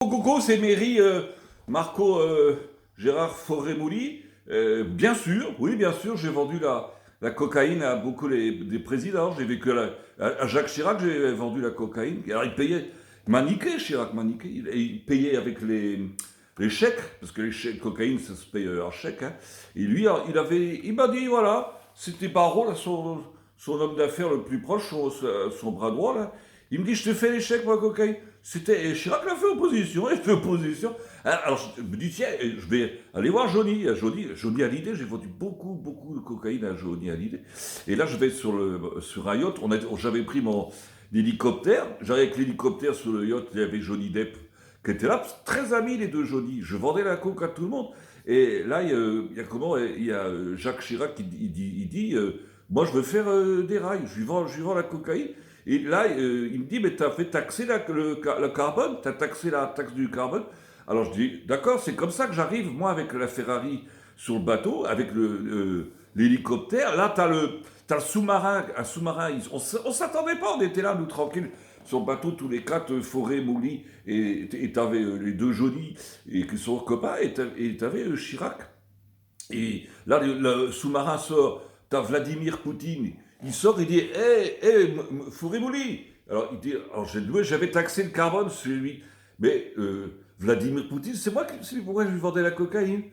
Coco, c'est Mairie Marco Gérard Fauré-Mouli. Bien sûr, oui, bien sûr, j'ai vendu la cocaïne à beaucoup des présidents. J'ai vécu à Jacques Chirac, j'ai vendu la cocaïne. Alors il payait, il m'a niqué, Chirac m'a niqué. Il payait avec les chèques, parce que les chèques cocaïne, ça se paye en chèque. Hein. Et lui, il m'a dit, voilà, c'était Barrault, là, son homme d'affaires le plus proche, son bras droit, là. Il me dit, je te fais les chèques pour la cocaïne. C'était Chirac l'a fait opposition, il fait opposition. Alors je me dis, tiens, je vais aller voir Johnny Hallyday, j'ai vendu beaucoup de cocaïne à Johnny Hallyday. Et là, je vais sur un yacht, j'avais pris mon hélicoptère, j'arrive avec l'hélicoptère sur le yacht, il y avait Johnny Depp qui était là, très amis les deux Johnny. Je vendais la coke à tout le monde. Et là, il y a Jacques Chirac qui dit moi je veux faire des rails, je lui vends la cocaïne. Et là, il me dit, mais t'as fait taxer le carbone, t'as taxé la taxe du carbone. Alors je dis, d'accord, c'est comme ça que j'arrive, moi, avec la Ferrari sur le bateau, avec l'hélicoptère. Là, t'as le sous-marin, un sous-marin, on s'attendait pas, on était là, nous, tranquilles, sur le bateau, tous les quatre, Fauré, Mouli, et t'avais les deux Johnny, et qui sont copains, et t'avais Chirac. Et là, le sous-marin sort, t'as Vladimir Poutine, il sort, il dit hé, Fauré-Mouli. Alors, il dit, alors j'avais taxé le carbone sur lui. Mais Vladimir Poutine, c'est pourquoi je lui vendais la cocaïne.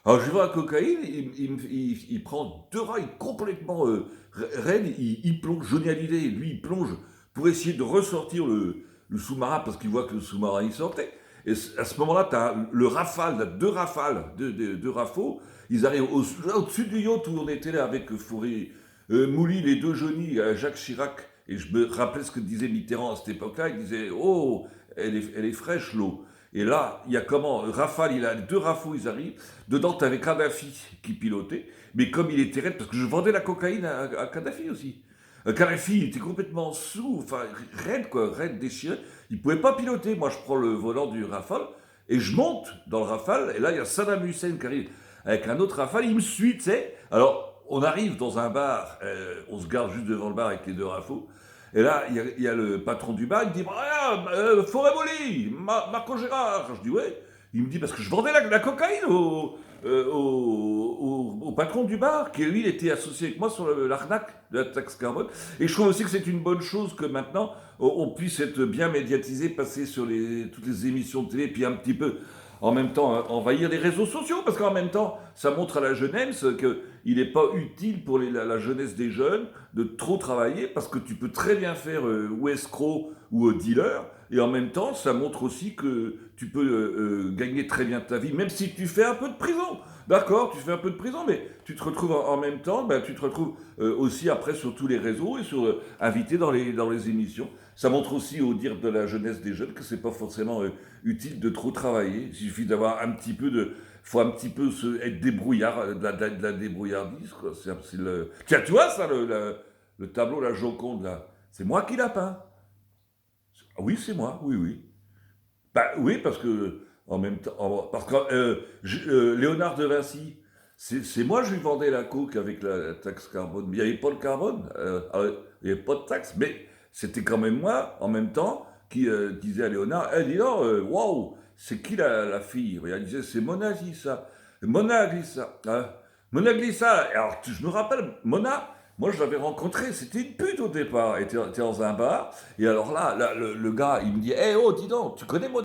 Alors, je lui vends la cocaïne, il prend deux rails complètement raides, il plonge, Johnny Hallyday, lui, il plonge pour essayer de ressortir le sous-marin parce qu'il voit que le sous-marin il sortait. Et à ce moment-là, tu as le Rafale, là, deux Rafales, deux Rafaux. Ils arrivent au-dessus du yacht où on était là avec Fauré, Mouli, les deux Johnny, Jacques Chirac. Et je me rappelais ce que disait Mitterrand à cette époque-là. Il disait oh, elle est fraîche l'eau. Et là, il y a comment Rafale, il a deux Rafaux, ils arrivent. Dedans, tu avais Kadhafi qui pilotait. Mais comme il était raide, parce que je vendais la cocaïne à Kadhafi aussi. Kadhafi, il était complètement sous, enfin, raide, quoi, raide, déchiré. Il pouvait pas piloter. Moi, je prends le volant du Rafale et je monte dans le Rafale. Et là, il y a Saddam Hussein qui arrive avec un autre Rafale. Il me suit, tu sais. Alors, on arrive dans un bar, on se garde juste devant le bar avec les deux Rafaux. Et là, il y a le patron du bar, il me dit Fauré-Mouli, Marco Gérard. Je dis ouais. Il me dit parce que je vendais la cocaïne au patron du bar, qui lui, il était associé avec moi sur l'arnaque de la taxe carbone. Et je trouve aussi que c'est une bonne chose que maintenant, on puisse être bien médiatisé, passer sur toutes les émissions de télé, puis un petit peu, en même temps, envahir les réseaux sociaux, parce qu'en même temps, ça montre à la jeunesse qu'il n'est pas utile pour la jeunesse des jeunes de trop travailler, parce que tu peux très bien faire ou escroc ou dealer, et en même temps, ça montre aussi que tu peux gagner très bien ta vie, même si tu fais un peu de prison. D'accord, tu fais un peu de prison, mais tu te retrouves en même temps, ben, tu te retrouves aussi après sur tous les réseaux et invité dans les émissions. Ça montre aussi au dire de la jeunesse des jeunes que c'est pas forcément utile de trop travailler. Il suffit d'avoir un petit peu faut un petit peu être débrouillard, de la débrouillardise. Quoi. Tiens, tu vois ça, le tableau, la Joconde, là, c'est moi qui l'ai peint. Oui, c'est moi, oui, oui. Bah oui, parce que en même temps, parce que Léonard de Vinci, c'est moi je lui vendais la coke avec la taxe carbone. Mais il n'y avait pas le carbone, il n'y avait pas de taxe, mais c'était quand même moi, en même temps, qui disait à Léonard, dis donc, waouh, c'est qui la fille? Elle disait, c'est Mona Lisa. Mona Lisa. Hein. Mona Lisa. Alors, je me rappelle, Mona, moi je l'avais rencontrée, c'était une pute au départ. Elle était dans un bar, et alors là, le gars, il me dit, oh, dis donc, tu connais Mona?